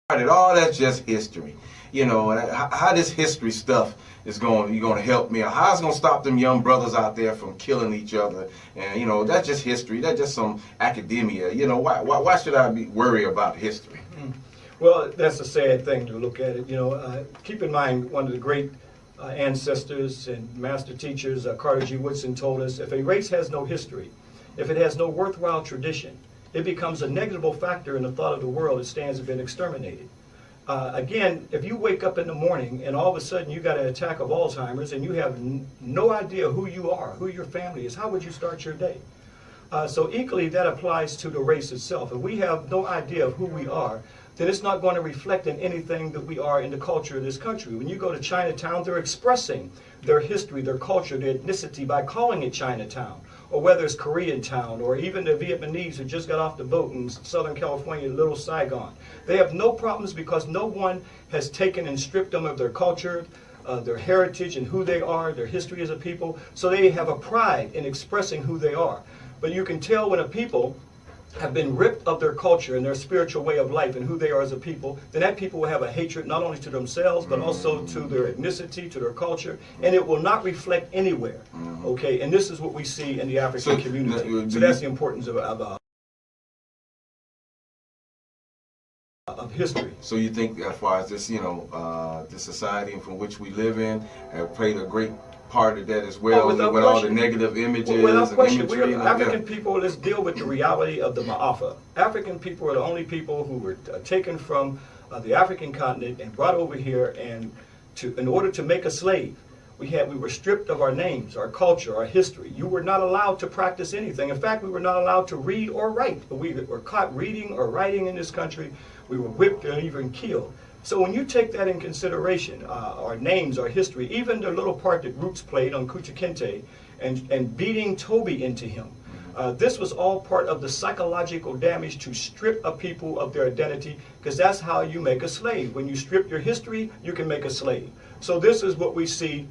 all that's just history. You know, and how this history stuff is going to help me, or how it's going to stop them young brothers out there from killing each other. And, you know, that's just history. That's just some academia. You know, why should I be worried about history? Well, that's a sad thing to look at it. You know, keep in mind one of the great ancestors and master teachers, Carter G. Woodson, told us, if a race has no history, if it has no worthwhile tradition, it becomes a negligible factor in the thought of the world. It stands to be exterminated. Again, if you wake up in the morning and all of a sudden you got an attack of Alzheimer's and you have no idea who you are, who your family is, how would you start your day? So equally, that applies to the race itself. If we have no idea of who we are, then it's not going to reflect in anything that we are in the culture of this country. When you go to Chinatown, they're expressing their history, their culture, their ethnicity by calling it Chinatown, or whether it's Korean town, or even the Vietnamese who just got off the boat in Southern California, Little Saigon. They have no problems because no one has taken and stripped them of their culture, their heritage and who they are, their history as a people. So they have a pride in expressing who they are. But you can tell when a people have been ripped of their culture and their spiritual way of life and who they are as a people, then that people will have a hatred not only to themselves, but also to their ethnicity, to their culture, and it will not reflect anywhere. Okay, and this is what we see in the African community. So that's the importance of history. So you think, as far as this, you know, the society from which we live in, have played a great part of that as well, with all the negative images without question, and imagery? we are African people. Let's deal with the reality of the Ma'afa. African people are the only people who were taken from the African continent and brought over here, and in order to make a slave, we were stripped of our names, our culture, our history. You were not allowed to practice anything. In fact, we were not allowed to read or write. We were caught reading or writing in this country. We were whipped and even killed. So when you take that in consideration, our names, our history, even the little part that Roots played on Kucha Kinte and beating Toby into him, this was all part of the psychological damage to strip a people of their identity, because that's how you make a slave. When you strip your history, you can make a slave. So this is what we see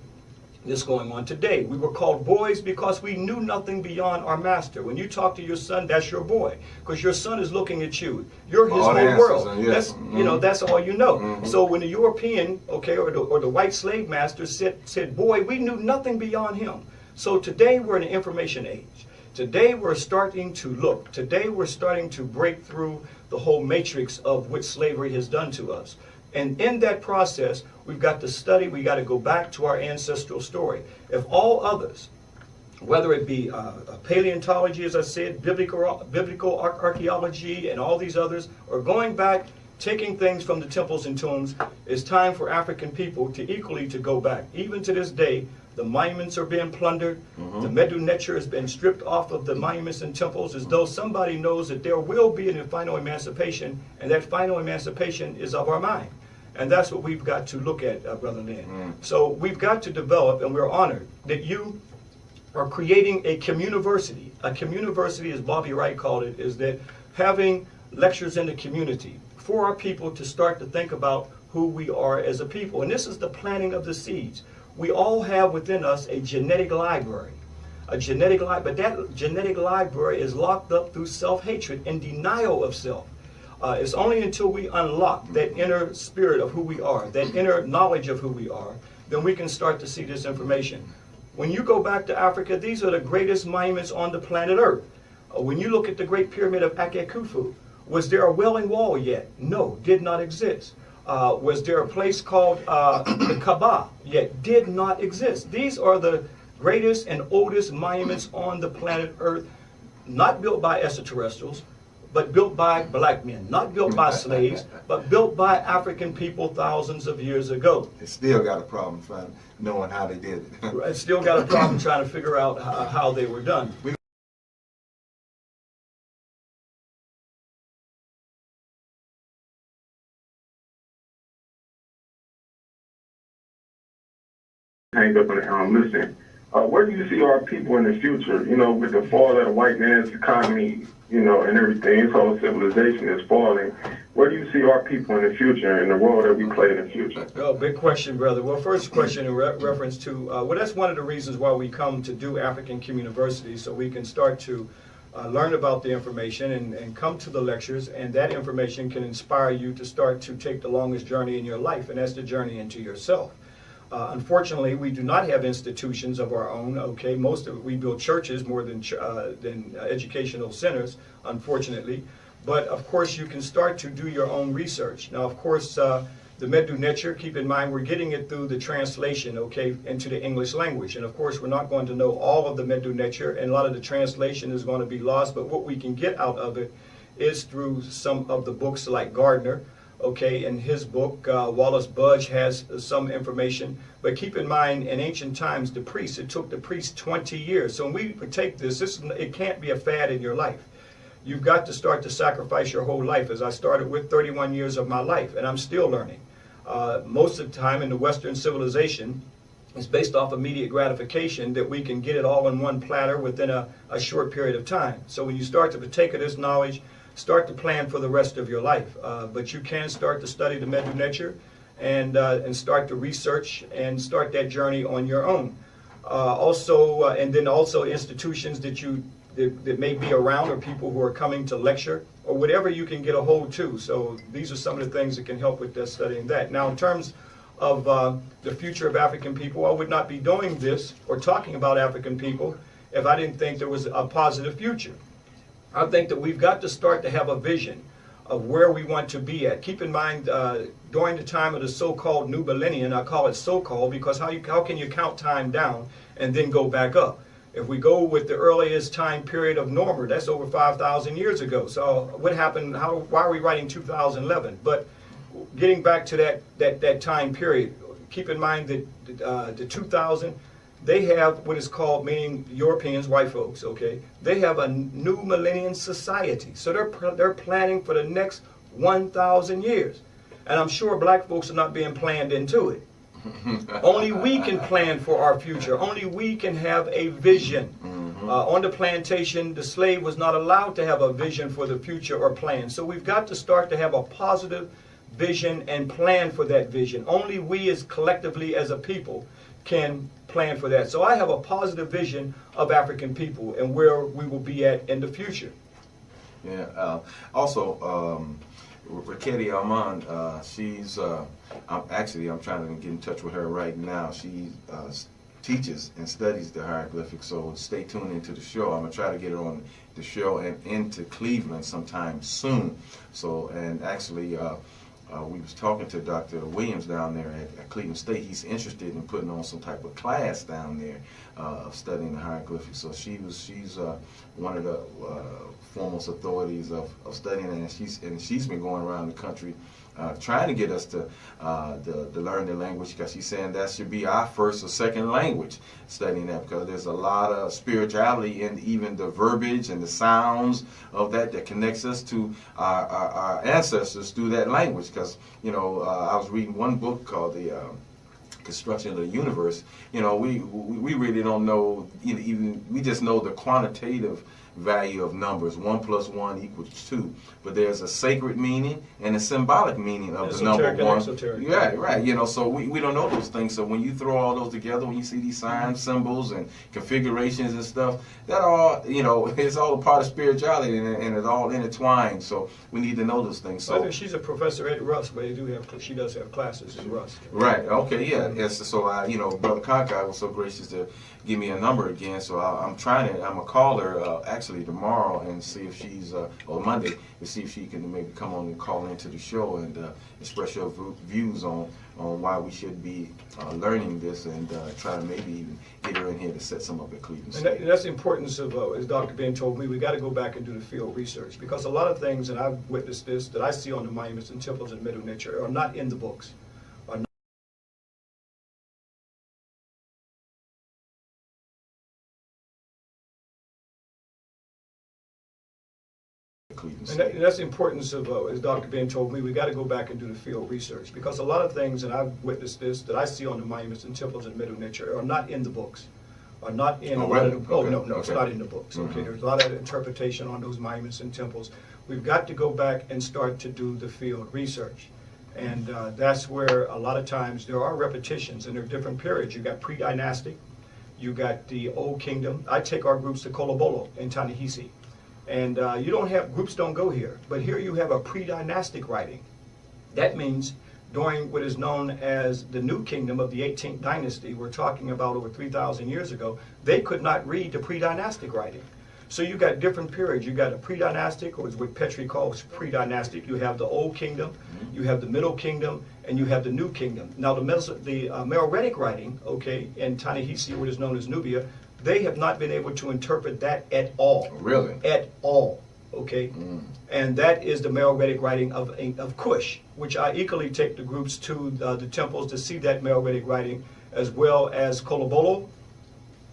this going on today. We were called boys because we knew nothing beyond our master. When you talk to your son, that's your boy, because your son is looking at you. You're his whole world. That's you know, that's all you know. So when the European, okay, or the white slave master said, boy, we knew nothing beyond him. So today we're in an information age. Today we're starting to look. Today we're starting to break through the whole matrix of what slavery has done to us. And in that process, we've got to study, we got to go back to our ancestral story. If all others, whether it be paleontology, as I said, biblical archaeology, and all these others, are going back, taking things from the temples and tombs, it's time for African people to equally to go back. Even to this day, the monuments are being plundered. The Medu Neter has been stripped off of the monuments and temples, as though somebody knows that there will be a final emancipation, and that final emancipation is of our mind. And that's what we've got to look at, Brother Lynn. So we've got to develop, and we're honored that you are creating a communiversity. A communiversity, as Bobby Wright called it, is that having lectures in the community for our people to start to think about who we are as a people. And this is the planting of the seeds. We all have within us a genetic library. But that genetic library is locked up through self-hatred and denial of self. It's only until we unlock that inner spirit of who we are, that inner knowledge of who we are, then we can start to see this information. When you go back to Africa, these are the greatest monuments on the planet Earth. When you look at the Great Pyramid of Akekufu, was there a Wailing Wall yet? No, did not exist. Was there a place called the Kaaba yet? Did not exist. These are the greatest and oldest monuments on the planet Earth, not built by extraterrestrials, but built by black men, not built by slaves, but built by African people thousands of years ago. It still got a problem knowing how they did it. It's still got a problem trying to figure out how they were done. Hang up and listen. Where do you see our people in the future? You know, with the fall of the white man's economy, you know, and everything, this whole civilization is falling. Where do you see our people in the future, in the role that we play in the future? Oh, big question, brother. Well, first question in reference to, well, that's one of the reasons why we come to do African Communiversity, so we can start to learn about the information and come to the lectures, and that information can inspire you to start to take the longest journey in your life, and that's the journey into yourself. Unfortunately, we do not have institutions of our own. Okay, we build churches more than educational centers, unfortunately. But of course, you can start to do your own research. Now, of course, the Medu Neter, keep in mind, we're getting it through the translation, okay, into the English language. And of course, we're not going to know all of the Medu Neter, and a lot of the translation is going to be lost. But what we can get out of it is through some of the books like Gardner. Okay, in his book, Wallace Budge has some information. But keep in mind, in ancient times, the priests, it took the priests 20 years. So when we take this, it can't be a fad in your life. You've got to start to sacrifice your whole life, as I started with 31 years of my life, and I'm still learning. Most of the time in the Western civilization, it's based off immediate gratification that we can get it all in one platter within a short period of time. So when you start to partake of this knowledge, start to plan for the rest of your life. But you can start to study the Medu Neter and start to research and start that journey on your own. And then also institutions that may be around, or people who are coming to lecture, or whatever you can get a hold to. So these are some of the things that can help with studying that. Now, in terms of the future of African people, I would not be doing this or talking about African people if I didn't think there was a positive future. I think that we've got to start to have a vision of where we want to be at. Keep in mind, during the time of the so-called New Millennium, I call it so-called because how can you count time down and then go back up? If we go with the earliest time period of Normer, that's over 5,000 years ago. So what happened? Why are we writing 2011? But getting back to that time period, keep in mind that the 2000, they have what is called, meaning Europeans, white folks, okay, they have a new millennium society. So they're planning for the next 1,000 years. And I'm sure black folks are not being planned into it. Only we can plan for our future. Only we can have a vision. On the plantation, the slave was not allowed to have a vision for the future or plan. So we've got to start to have a positive vision and plan for that vision. Only we as collectively as a people can plan for that. So I have a positive vision of African people and where we will be at in the future. Yeah. Also, Raketi Armand, she's I'm trying to get in touch with her right now. She teaches and studies the hieroglyphics, so stay tuned into the show. I'm gonna try to get her on the show and into Cleveland sometime soon. So, and actually, we was talking to Dr. Williams down there at Cleveland State. He's interested in putting on some type of class down there of studying the hieroglyphics. So she's one of the foremost authorities of studying it, and she's been going around the country trying to get us to learn the language, because she's saying that should be our first or second language, studying that, because there's a lot of spirituality in even the verbiage and the sounds of that connects us to our ancestors through that language. Because, you know, I was reading one book called The Construction of the Universe. You know, we really don't know, even we just know the quantitative value of numbers. 1 + 1 = 2. But there's a sacred meaning and a symbolic meaning of the number 1. Yeah, right. You know, so we don't know those things. So when you throw all those together, when you see these signs, symbols, and configurations and stuff, that all, you know, it's all a part of spirituality, and it's all intertwined. So we need to know those things. So she's a professor at Russ, but she does have classes in Russ. Right. Okay. Yeah. Yes. So you know, Brother Conkai was so gracious to give me a number again. So I'm gonna call her actually tomorrow and see if she's or Monday to see if she can maybe come on and call into the show and express your views on why we should be learning this, and try to maybe even get her in here to set some up at Cleveland State. And that's the importance of, as Dr. Ben told me, we got to go back and do the field research, because a lot of things, and I've witnessed this, that I see on the monuments and temples in Medu Neter are not in the books. And that's the importance of, as Dr. Ben told me, we got to go back and do the field research, because a lot of things, and I've witnessed this, that I see on the monuments and temples in Medu Neter are not in the books. Are not in no, it's not in the books. Okay, there's a lot of interpretation on those monuments and temples. We've got to go back and start to do the field research. And that's where a lot of times there are repetitions, and there are different periods. You got pre-dynastic, you got the Old Kingdom. I take our groups to Kolobolo in Ta-Nehisi. And you don't have, groups don't go here, but here you have a pre-dynastic writing. That means during what is known as the New Kingdom of the 18th dynasty, we're talking about over 3,000 years ago, they could not read the pre-dynastic writing. So you got different periods. You got a pre-dynastic, or is what Petrie calls pre-dynastic. You have the Old Kingdom, you have the Middle Kingdom, and you have the New Kingdom. Now the MeriRa writing, okay, in Ta-Nehisi, what is known as Nubia, they have not been able to interpret that at all. Really? At all. Okay? And that is the MeriRa writing of Cush, which I equally take the groups to the temples to see that MeriRa writing, as well as Kolobolo,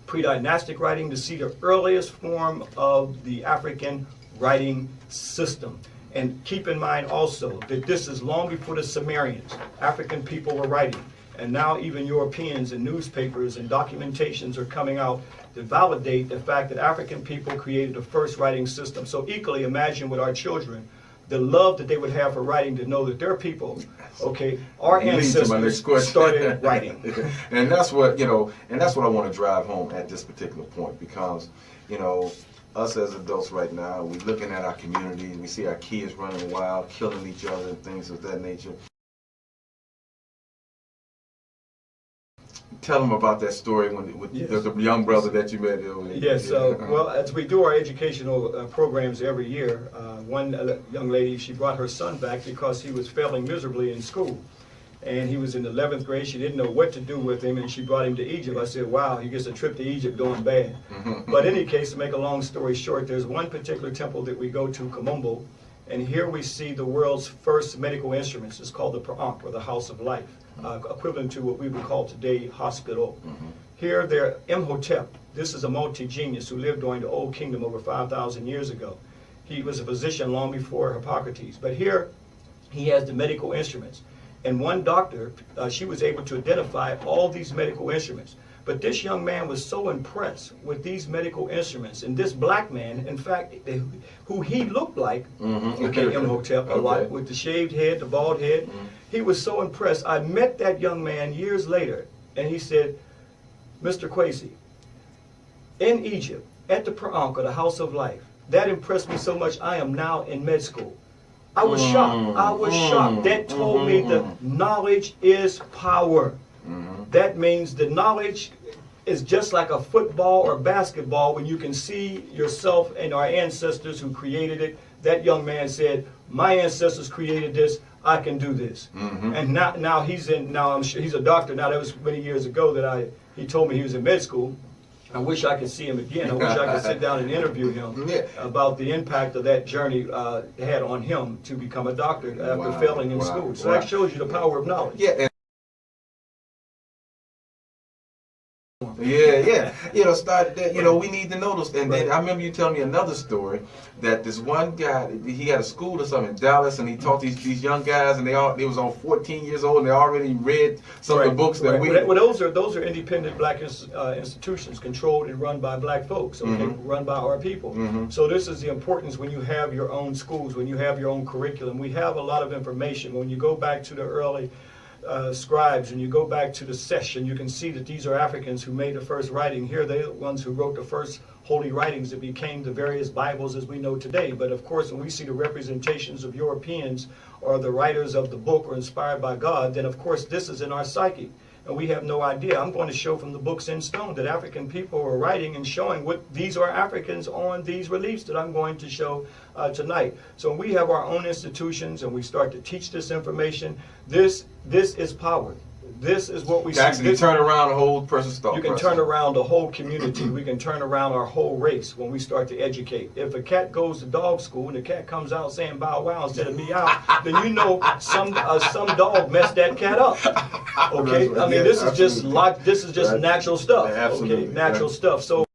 pre-dynastic writing, to see the earliest form of the African writing system. And keep in mind also that this is long before the Sumerians. African people were writing. And now even Europeans and newspapers and documentations are coming out to validate the fact that African people created the first writing system. So equally imagine with our children, the love that they would have for writing, to know that their people, okay, our ancestors started writing. And that's what, you know, and that's what I want to drive home at this particular point, because, you know, us as adults right now, we're looking at our community, we see our kids running wild, killing each other and things of that nature. Tell them about that story with the young brother that you met. Yes, well, as we do our educational programs every year, one young lady, she brought her son back because he was failing miserably in school. And he was in the 11th grade. She didn't know what to do with him, and she brought him to Egypt. I said, wow, he gets a trip to Egypt doing bad. But in any case, to make a long story short, there's one particular temple that we go to, Komombo, and here we see the world's first medical instruments. It's called the Per'ankh, or the House of Life, equivalent to what we would call today hospital. Here, they're Imhotep. This is a multi-genius who lived during the Old Kingdom over 5,000 years ago. He was a physician long before Hippocrates. But here, he has the medical instruments. And one doctor, she was able to identify all these medical instruments. But this young man was so impressed with these medical instruments, and this black man, in fact, who he looked like, okay, Imhotep a lot, with the shaved head, the bald head, he was so impressed. I met that young man years later, and he said, Mr. Kwesi, in Egypt, at the Per'ankh, or the House of Life, that impressed me so much, I am now in med school. I was shocked. I was shocked. That told me that knowledge is power. That means the knowledge is just like a football or basketball. When you can see yourself and our ancestors who created it, that young man said, my ancestors created this, I can do this. And now he's I'm sure he's a doctor now. That was many years ago that he told me he was in med school. I wish I could see him again. I wish I could sit down and interview him about the impact of that journey had on him to become a doctor after failing in school. So that shows you the power of knowledge. Yeah. You know, started that. You know, we need to know those. And then I remember you telling me another story that this one guy, he had a school or something in Dallas, and he taught these young guys, and they was on 14 years old, and they already read some of the books that we. Well, those are independent black institutions, controlled and run by black folks, okay, run by our people. So this is the importance when you have your own schools, when you have your own curriculum. We have a lot of information. When you go back to the early scribes, and you go back to the session, you can see that these are Africans who made the first writing. Here they're the ones who wrote the first holy writings that became the various Bibles as we know today. But of course, when we see the representations of Europeans or the writers of the book or inspired by God, then of course this is in our psyche. And we have no idea. I'm going to show from the books in stone that African people are writing and showing what these are Africans on these reliefs that I'm going to show tonight. So when we have our own institutions and we start to teach this information, this is power. This is what we see. Actually, turn around the whole person's thought. You can turn around the whole community. We can turn around our whole race when we start to educate. If a cat goes to dog school and the cat comes out saying bow wow instead of meow, then you know some dog messed that cat up. Okay, I mean this is just natural stuff. Okay, natural stuff. So.